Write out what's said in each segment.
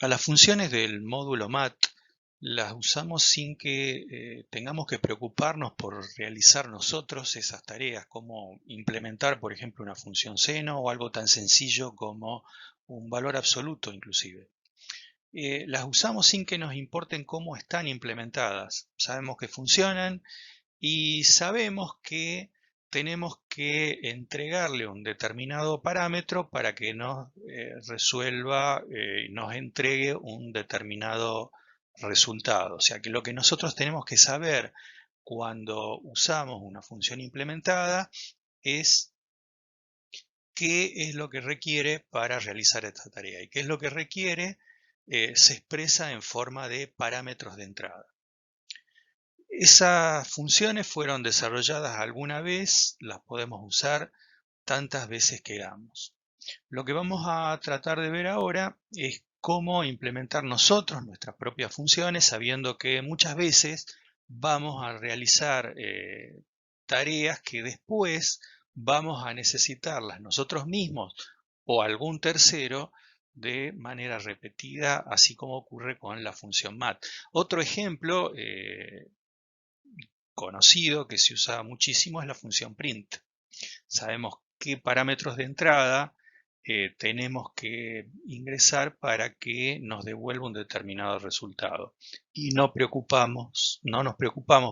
A las funciones del módulo MAT las usamos sin que tengamos que preocuparnos por realizar nosotros esas tareas, como implementar, por ejemplo, una función seno o algo tan sencillo como un valor absoluto inclusive. Las usamos sin que nos importen cómo están implementadas. Sabemos que funcionan y sabemos que tenemos que entregarle un determinado parámetro para que nos resuelva, nos entregue un determinado resultado. O sea que lo que nosotros tenemos que saber cuando usamos una función implementada es qué es lo que requiere para realizar esta tarea. Y qué es lo que requiere se expresa en forma de parámetros de entrada. Esas funciones fueron desarrolladas alguna vez, las podemos usar tantas veces queramos. Lo que vamos a tratar de ver ahora es cómo implementar nosotros nuestras propias funciones, sabiendo que muchas veces vamos a realizar tareas que después vamos a necesitarlas nosotros mismos o algún tercero de manera repetida, así como ocurre con la función mat. Otro ejemplo conocido que se usa muchísimo es la función print. Sabemos qué parámetros de entrada tenemos que ingresar para que nos devuelva un determinado resultado. Y no nos preocupamos,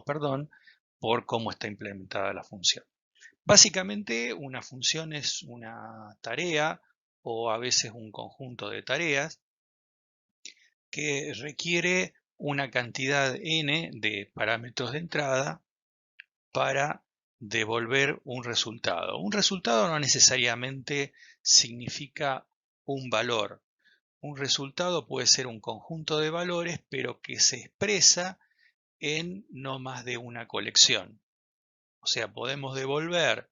perdón, por cómo está implementada la función. Básicamente, una función es una tarea o a veces un conjunto de tareas que requiere una cantidad n de parámetros de entrada para devolver un resultado. Un resultado no necesariamente significa un valor. Un resultado puede ser un conjunto de valores, pero que se expresa en no más de una colección. O sea, podemos devolver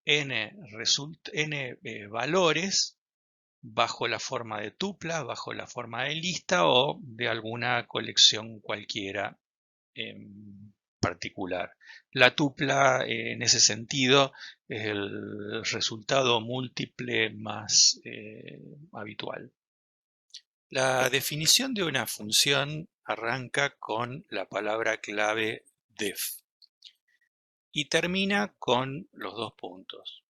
n valores bajo la forma de tuplas, bajo la forma de lista o de alguna colección cualquiera particular. La tupla en ese sentido es el resultado múltiple más habitual. La definición de una función arranca con la palabra clave def y termina con los dos puntos.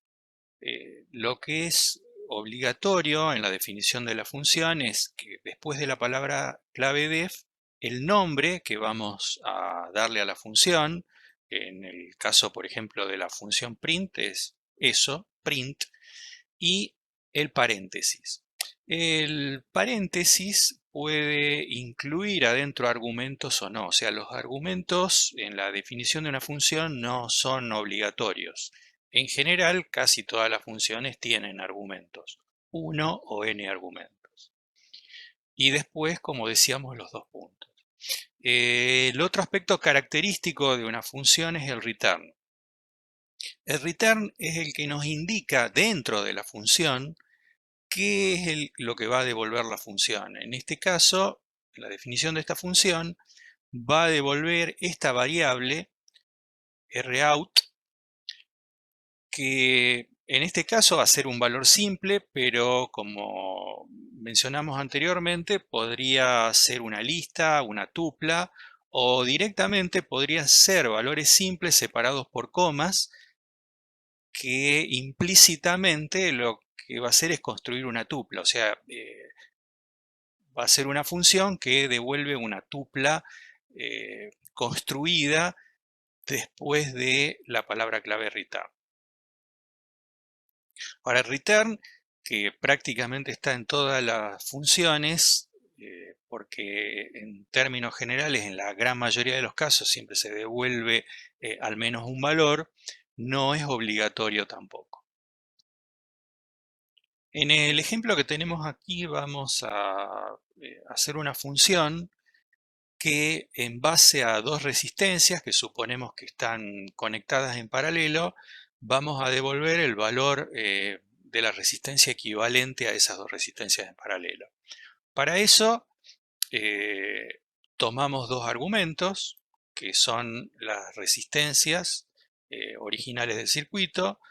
Lo que es obligatorio en la definición de la función es que después de la palabra clave def, el nombre que vamos a darle a la función, en el caso, por ejemplo, de la función print, es eso, print, y el paréntesis. El paréntesis puede incluir adentro argumentos o no, o sea, los argumentos en la definición de una función no son obligatorios. En general, casi todas las funciones tienen argumentos, uno o n argumentos. Y después, como decíamos, los dos puntos. El otro aspecto característico de una función es el return. El return es el que nos indica dentro de la función qué es lo que va a devolver la función. En este caso, la definición de esta función va a devolver esta variable rout, que en este caso va a ser un valor simple, pero como mencionamos anteriormente, podría ser una lista, una tupla, o directamente podrían ser valores simples separados por comas, que implícitamente lo que va a hacer es construir una tupla, o sea, va a ser una función que devuelve una tupla construida después de la palabra clave return. Ahora, return, que prácticamente está en todas las funciones, porque en términos generales, en la gran mayoría de los casos, siempre se devuelve al menos un valor, no es obligatorio tampoco. En el ejemplo que tenemos aquí vamos a hacer una función que en base a dos resistencias que suponemos que están conectadas en paralelo, vamos a devolver el valor de la resistencia equivalente a esas dos resistencias en paralelo. Para eso tomamos dos argumentos que son las resistencias originales del circuito,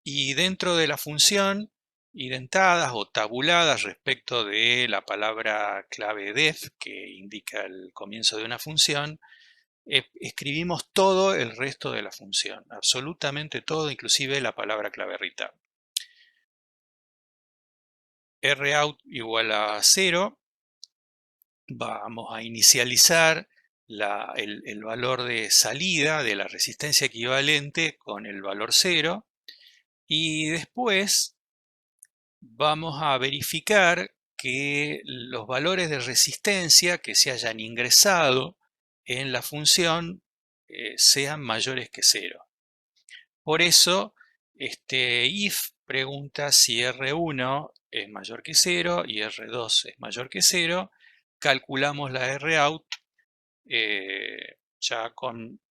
y dentro de la función identadas o tabuladas respecto de la palabra clave def, que indica el comienzo de una función, escribimos todo el resto de la función, absolutamente todo, inclusive la palabra clave return. rout igual a 0, vamos a inicializar el valor de salida de la resistencia equivalente con el valor 0 y después vamos a verificar que los valores de resistencia que se hayan ingresado en la función sean mayores que 0. Por eso, este if pregunta si R1 es mayor que 0 y R2 es mayor que 0. Calculamos la rout ya con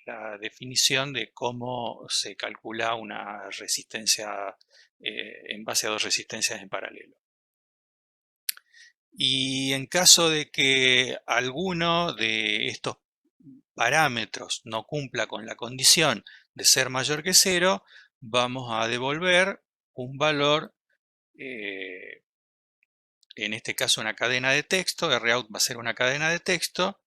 la definición de cómo se calcula una resistencia en base a dos resistencias en paralelo. Y en caso de que alguno de estos parámetros no cumpla con la condición de ser mayor que 0, vamos a devolver un valor, en este caso una cadena de texto. rout va a ser una cadena de texto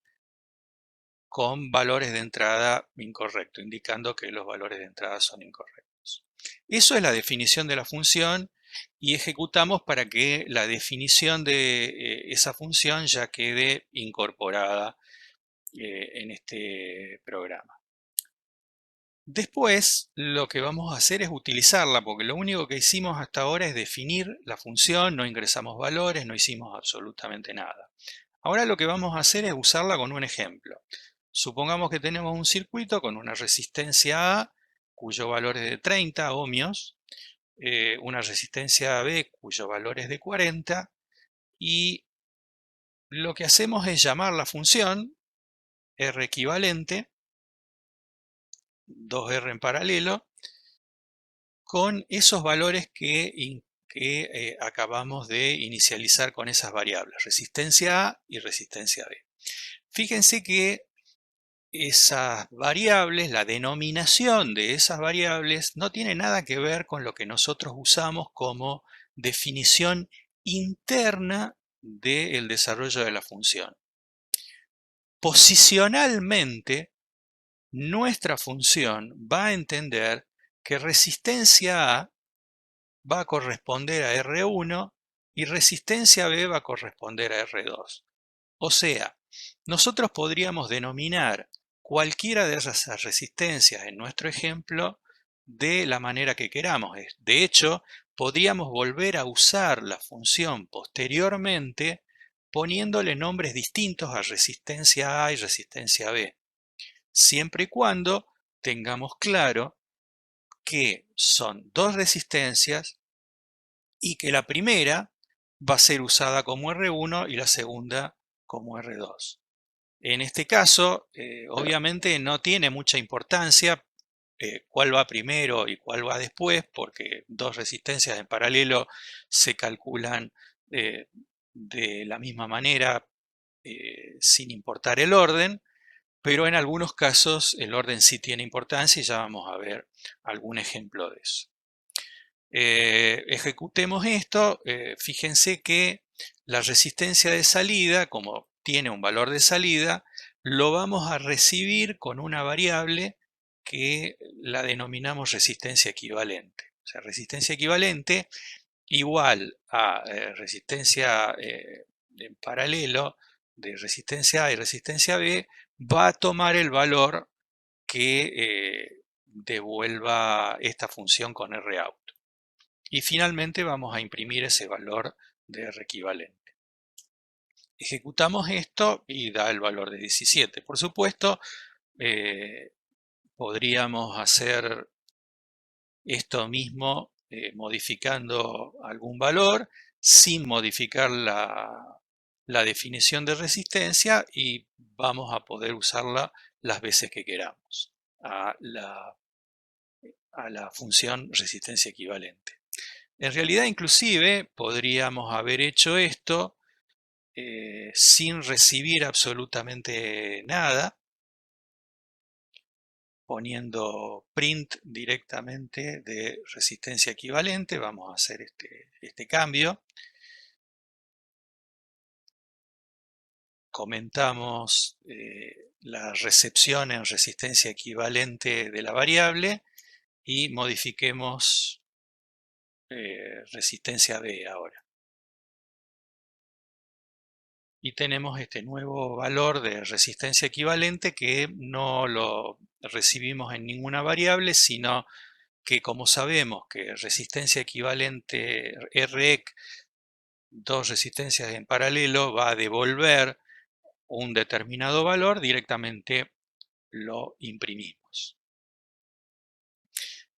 con valores de entrada incorrectos, indicando que los valores de entrada son incorrectos. Eso es la definición de la función y ejecutamos para que la definición de esa función ya quede incorporada en este programa. Después lo que vamos a hacer es utilizarla, porque lo único que hicimos hasta ahora es definir la función, no ingresamos valores, no hicimos absolutamente nada. Ahora lo que vamos a hacer es usarla con un ejemplo. Supongamos que tenemos un circuito con una resistencia A, cuyo valor es de 30 ohmios, una resistencia B, cuyo valor es de 40, y lo que hacemos es llamar la función R equivalente, 2R en paralelo, con esos valores que acabamos de inicializar con esas variables, resistencia A y resistencia B. Fíjense que esas variables, la denominación de esas variables, no tiene nada que ver con lo que nosotros usamos como definición interna del desarrollo de la función. Posicionalmente, nuestra función va a entender que resistencia A va a corresponder a R1 y resistencia B va a corresponder a R2. O sea, nosotros podríamos denominar cualquiera de esas resistencias en nuestro ejemplo de la manera que queramos. De hecho, podríamos volver a usar la función posteriormente poniéndole nombres distintos a resistencia A y resistencia B, siempre y cuando tengamos claro que son dos resistencias y que la primera va a ser usada como R1 y la segunda como R2. En este caso, obviamente no tiene mucha importancia cuál va primero y cuál va después, porque dos resistencias en paralelo se calculan de la misma manera sin importar el orden, pero en algunos casos el orden sí tiene importancia y ya vamos a ver algún ejemplo de eso. Ejecutemos esto. Fíjense que la resistencia de salida, como tiene un valor de salida, lo vamos a recibir con una variable que la denominamos resistencia equivalente. O sea, resistencia equivalente igual a resistencia en paralelo de resistencia A y resistencia B, va a tomar el valor que devuelva esta función con rout. Y finalmente vamos a imprimir ese valor de R equivalente. Ejecutamos esto y da el valor de 17. Por supuesto, podríamos hacer esto mismo modificando algún valor sin modificar la definición de resistencia y vamos a poder usarla las veces que queramos a la función resistencia equivalente. En realidad, inclusive, podríamos haber hecho esto sin recibir absolutamente nada poniendo print directamente de resistencia equivalente. Vamos a hacer este cambio. Comentamos la recepción en resistencia equivalente de la variable y modifiquemos resistencia B ahora. Y tenemos este nuevo valor de resistencia equivalente que no lo recibimos en ninguna variable, sino que como sabemos que resistencia equivalente REC, dos resistencias en paralelo, va a devolver un determinado valor, directamente lo imprimimos.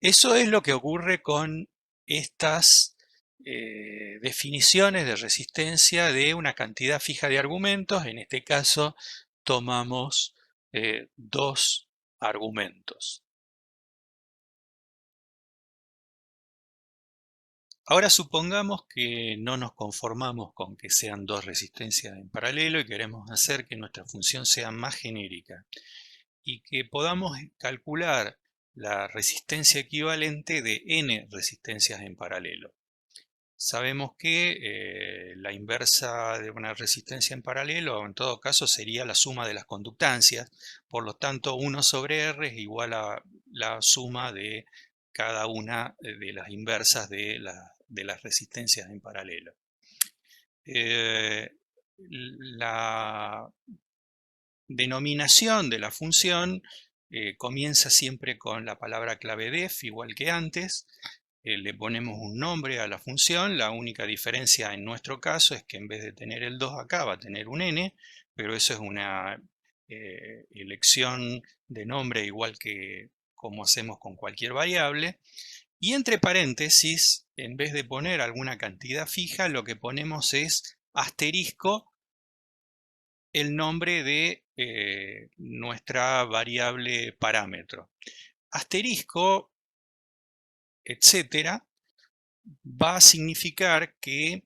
Eso es lo que ocurre con estas definiciones de resistencia de una cantidad fija de argumentos. En este caso tomamos dos argumentos. Ahora supongamos que no nos conformamos con que sean dos resistencias en paralelo y queremos hacer que nuestra función sea más genérica y que podamos calcular la resistencia equivalente de n resistencias en paralelo. Sabemos que la inversa de una resistencia en paralelo, en todo caso, sería la suma de las conductancias. Por lo tanto, 1 sobre R es igual a la suma de cada una de las inversas de las resistencias en paralelo. La denominación de la función comienza siempre con la palabra clave def, igual que antes. Le ponemos un nombre a la función. La única diferencia en nuestro caso es que en vez de tener el 2 acá va a tener un n, pero eso es una elección de nombre igual que como hacemos con cualquier variable. Y entre paréntesis, en vez de poner alguna cantidad fija, lo que ponemos es asterisco el nombre de nuestra variable parámetro. Asterisco, etcétera, va a significar que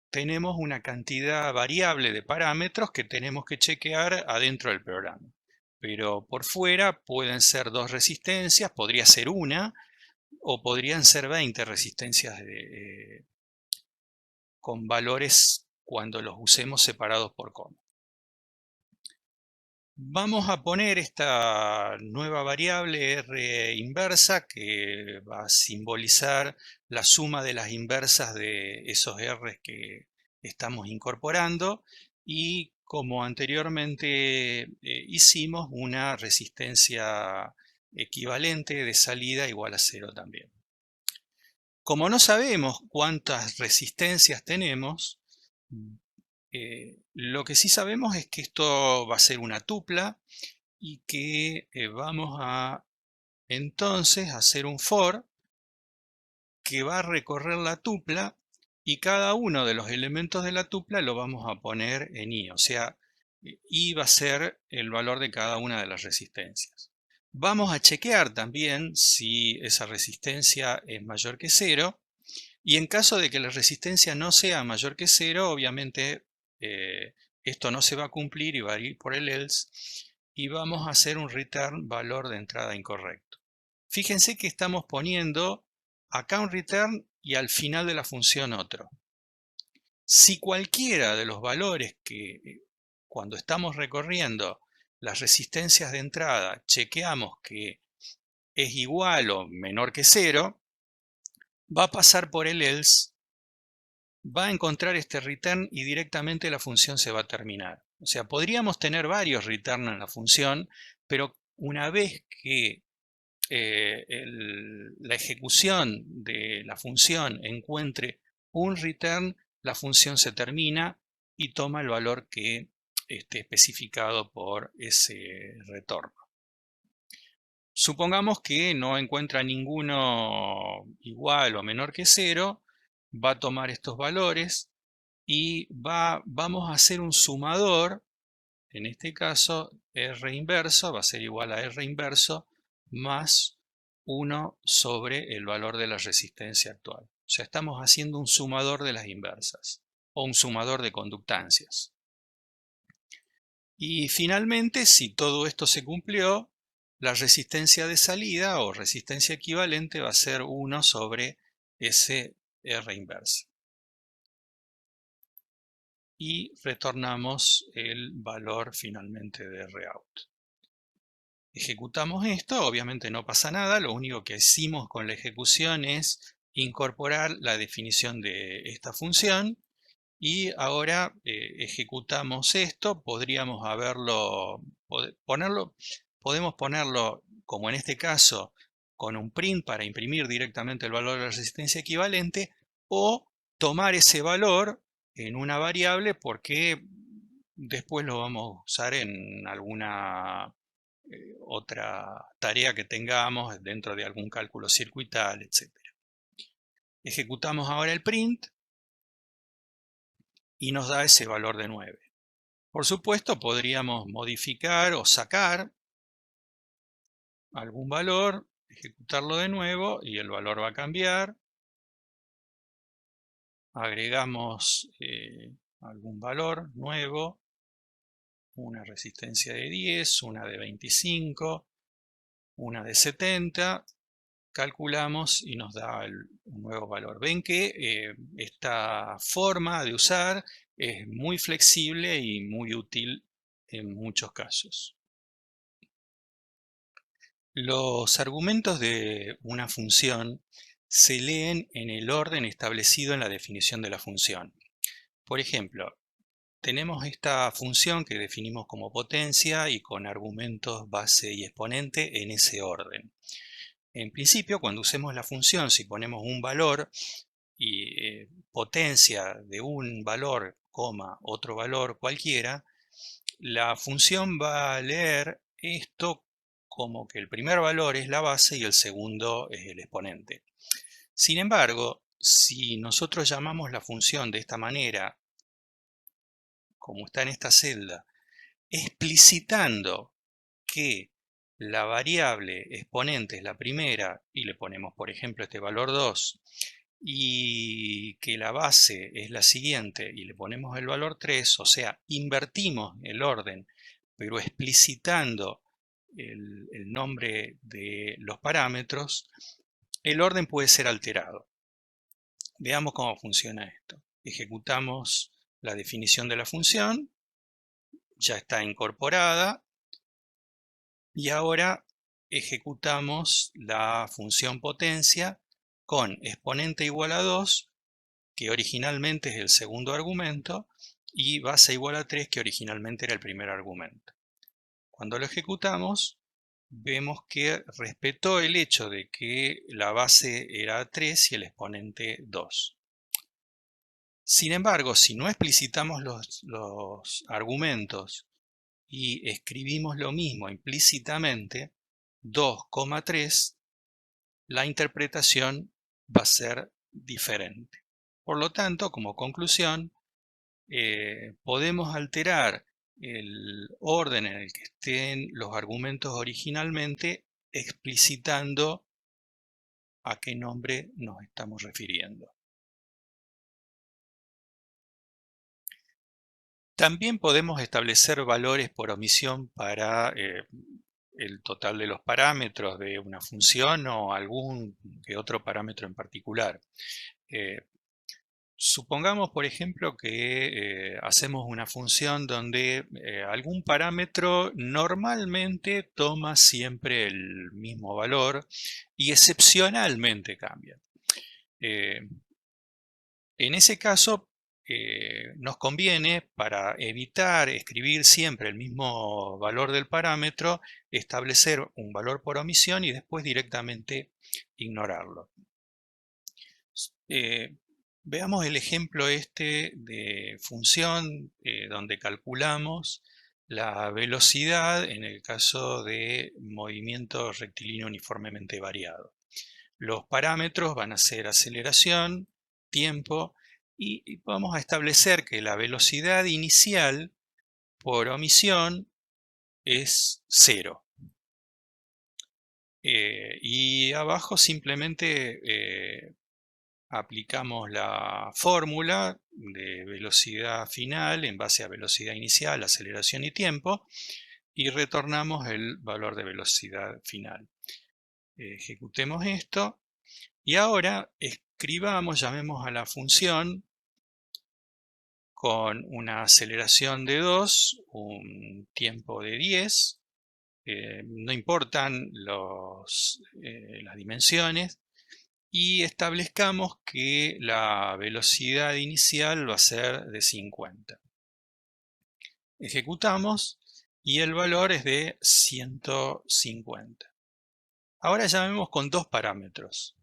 tenemos una cantidad variable de parámetros que tenemos que chequear adentro del programa. Pero por fuera pueden ser dos resistencias, podría ser una, o podrían ser 20 resistencias con valores cuando los usemos separados por coma. Vamos a poner esta nueva variable R inversa que va a simbolizar la suma de las inversas de esos R que estamos incorporando y como anteriormente hicimos, una resistencia equivalente de salida igual a 0 también. Como no sabemos cuántas resistencias tenemos, lo que sí sabemos es que esto va a ser una tupla y que vamos a entonces hacer un for que va a recorrer la tupla y cada uno de los elementos de la tupla lo vamos a poner en i, o sea, i va a ser el valor de cada una de las resistencias. Vamos a chequear también si esa resistencia es mayor que 0 y en caso de que la resistencia no sea mayor que 0, obviamente esto no se va a cumplir y va a ir por el else y vamos a hacer un return valor de entrada incorrecto. Fíjense que estamos poniendo acá un return y al final de la función otro. Si cualquiera de los valores que cuando estamos recorriendo las resistencias de entrada chequeamos que es igual o menor que 0, va a pasar por el else, va a encontrar este return y directamente la función se va a terminar. O sea, podríamos tener varios return en la función, pero una vez que la ejecución de la función encuentre un return, la función se termina y toma el valor que esté especificado por ese retorno. Supongamos que no encuentra ninguno igual o menor que 0, va a tomar estos valores y vamos a hacer un sumador. En este caso, R inverso va a ser igual a R inverso más 1 sobre el valor de la resistencia actual. O sea, estamos haciendo un sumador de las inversas o un sumador de conductancias. Y finalmente, si todo esto se cumplió, la resistencia de salida o resistencia equivalente va a ser 1 sobre ese R inversa. Y retornamos el valor finalmente de Rout. Ejecutamos esto, obviamente no pasa nada, lo único que hicimos con la ejecución es incorporar la definición de esta función y ahora ejecutamos esto, podríamos podemos ponerlo como en este caso con un print para imprimir directamente el valor de la resistencia equivalente o tomar ese valor en una variable porque después lo vamos a usar en alguna otra tarea que tengamos dentro de algún cálculo circuital, etc. Ejecutamos ahora el print y nos da ese valor de 9. Por supuesto, podríamos modificar o sacar algún valor, ejecutarlo de nuevo y el valor va a cambiar. Agregamos algún valor nuevo, una resistencia de 10, una de 25, una de 70. Calculamos y nos da un nuevo valor. Ven que esta forma de usar es muy flexible y muy útil en muchos casos. Los argumentos de una función se leen en el orden establecido en la definición de la función. Por ejemplo, tenemos esta función que definimos como potencia y con argumentos base y exponente en ese orden. En principio, cuando usemos la función, si ponemos un valor y potencia de un valor, otro valor cualquiera, la función va a leer esto como que el primer valor es la base y el segundo es el exponente. Sin embargo, si nosotros llamamos la función de esta manera, como está en esta celda, explicitando que la variable exponente es la primera y le ponemos, por ejemplo, este valor 2 y que la base es la siguiente y le ponemos el valor 3, o sea, invertimos el orden, pero explicitando el nombre de los parámetros, el orden puede ser alterado. Veamos cómo funciona esto. Ejecutamos la definición de la función, ya está incorporada, y ahora ejecutamos la función potencia con exponente igual a 2, que originalmente es el segundo argumento, y base igual a 3, que originalmente era el primer argumento. Cuando lo ejecutamos, vemos que respetó el hecho de que la base era 3 y el exponente 2. Sin embargo, si no explicitamos los argumentos y escribimos lo mismo implícitamente, 2,3, la interpretación va a ser diferente. Por lo tanto, como conclusión, podemos alterar el orden en el que estén los argumentos originalmente, explicitando a qué nombre nos estamos refiriendo. También podemos establecer valores por omisión para el total de los parámetros de una función o algún que otro parámetro en particular. Supongamos, por ejemplo, que hacemos una función donde algún parámetro normalmente toma siempre el mismo valor y excepcionalmente cambia. En ese caso, nos conviene, para evitar escribir siempre el mismo valor del parámetro, establecer un valor por omisión y después directamente ignorarlo. Veamos el ejemplo este de función donde calculamos la velocidad en el caso de movimiento rectilíneo uniformemente variado. Los parámetros van a ser aceleración, tiempo, y vamos a establecer que la velocidad inicial por omisión es 0. Y abajo simplemente aplicamos la fórmula de velocidad final en base a velocidad inicial, aceleración y tiempo, y retornamos el valor de velocidad final. Ejecutemos esto y ahora escribamos, llamemos a la función con una aceleración de 2, un tiempo de 10, no importan las dimensiones, y establezcamos que la velocidad inicial va a ser de 50. Ejecutamos y el valor es de 150. Ahora llamemos con dos parámetros.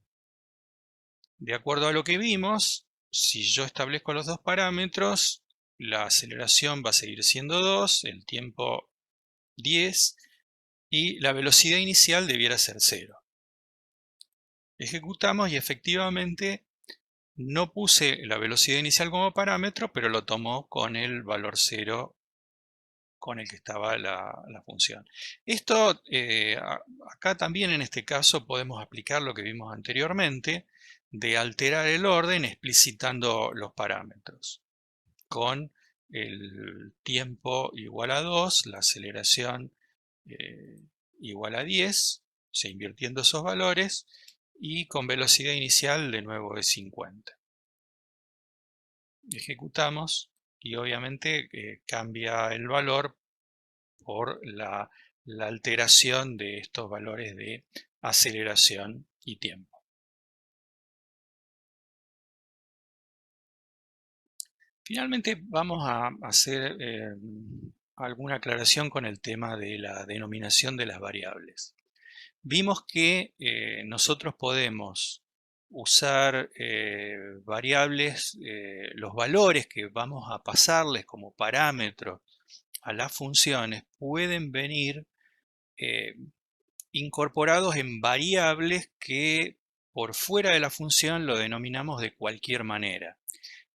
De acuerdo a lo que vimos, si yo establezco los dos parámetros, la aceleración va a seguir siendo 2, el tiempo 10 y la velocidad inicial debiera ser 0. Ejecutamos y efectivamente no puse la velocidad inicial como parámetro, pero lo tomó con el valor 0 con el que estaba la función. Esto, acá también en este caso podemos aplicar lo que vimos anteriormente, de alterar el orden explicitando los parámetros. Con el tiempo igual a 2, la aceleración igual a 10, o sea, invirtiendo esos valores, y con velocidad inicial de nuevo de 50. Ejecutamos y obviamente cambia el valor por la alteración de estos valores de aceleración y tiempo. Finalmente vamos a hacer alguna aclaración con el tema de la denominación de las variables. Vimos que nosotros podemos usar variables, los valores que vamos a pasarles como parámetros a las funciones pueden venir incorporados en variables que por fuera de la función lo denominamos de cualquier manera.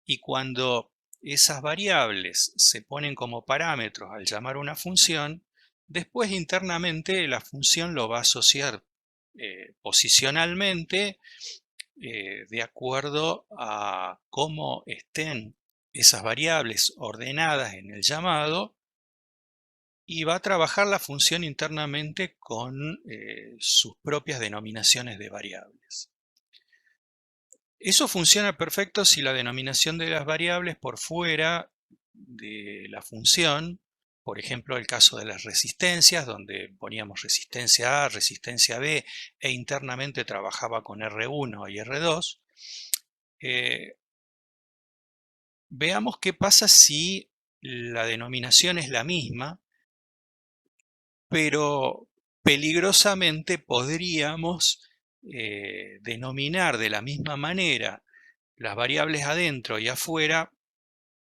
Y cuando esas variables se ponen como parámetros al llamar una función, después internamente la función lo va a asociar posicionalmente de acuerdo a cómo estén esas variables ordenadas en el llamado, y va a trabajar la función internamente con sus propias denominaciones de variables. Eso funciona perfecto si la denominación de las variables por fuera de la función, por ejemplo el caso de las resistencias, donde poníamos resistencia A, resistencia B, e internamente trabajaba con R1 y R2. Veamos qué pasa si la denominación es la misma, pero peligrosamente podríamos denominar de la misma manera las variables adentro y afuera,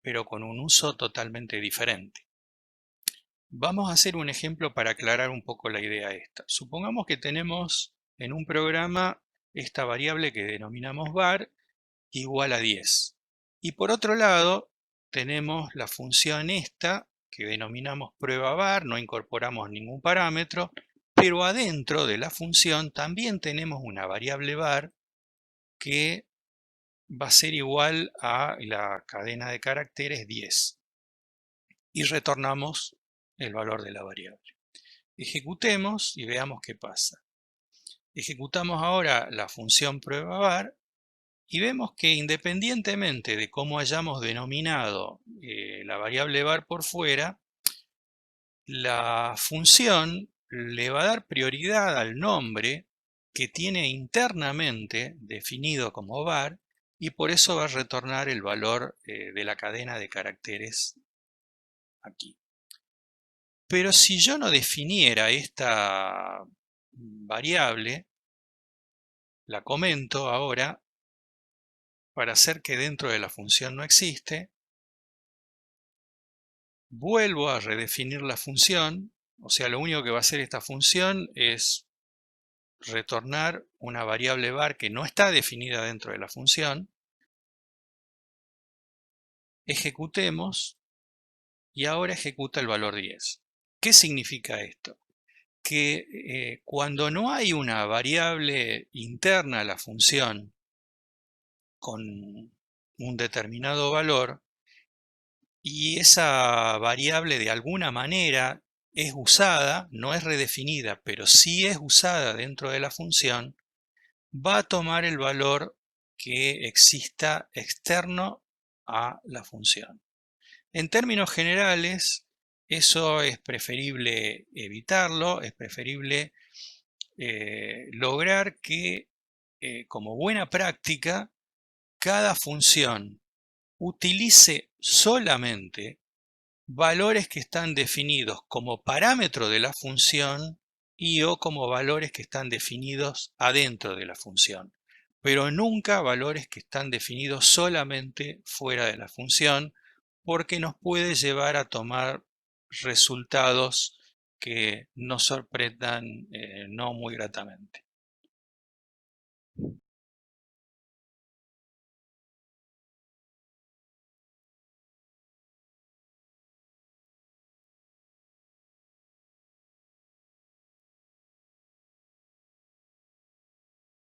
pero con un uso totalmente diferente. Vamos a hacer un ejemplo para aclarar un poco la idea esta. Supongamos que tenemos en un programa esta variable que denominamos var igual a 10. Y por otro lado tenemos la función esta que denominamos prueba var, no incorporamos ningún parámetro, pero adentro de la función también tenemos una variable var que va a ser igual a la cadena de caracteres 10. Y retornamos el valor de la variable. Ejecutemos y veamos qué pasa. Ejecutamos ahora la función prueba var y vemos que independientemente de cómo hayamos denominado la variable var por fuera, la función le va a dar prioridad al nombre que tiene internamente definido como var y por eso va a retornar el valor de la cadena de caracteres aquí. Pero si yo no definiera esta variable, la comento ahora para hacer que dentro de la función no existe, vuelvo a redefinir la función, o sea, lo único que va a hacer esta función es retornar una variable var que no está definida dentro de la función. Ejecutemos y ahora ejecuta el valor 10. ¿Qué significa esto? Que cuando no hay una variable interna a la función con un determinado valor y esa variable de alguna manera es usada, no es redefinida, pero sí es usada dentro de la función, va a tomar el valor que exista externo a la función. En términos generales, eso es preferible evitarlo, es preferible lograr que, como buena práctica, cada función utilice solamente valores que están definidos como parámetro de la función y o como valores que están definidos adentro de la función, pero nunca valores que están definidos solamente fuera de la función, porque nos puede llevar a tomar resultados que nos sorprendan no muy gratamente.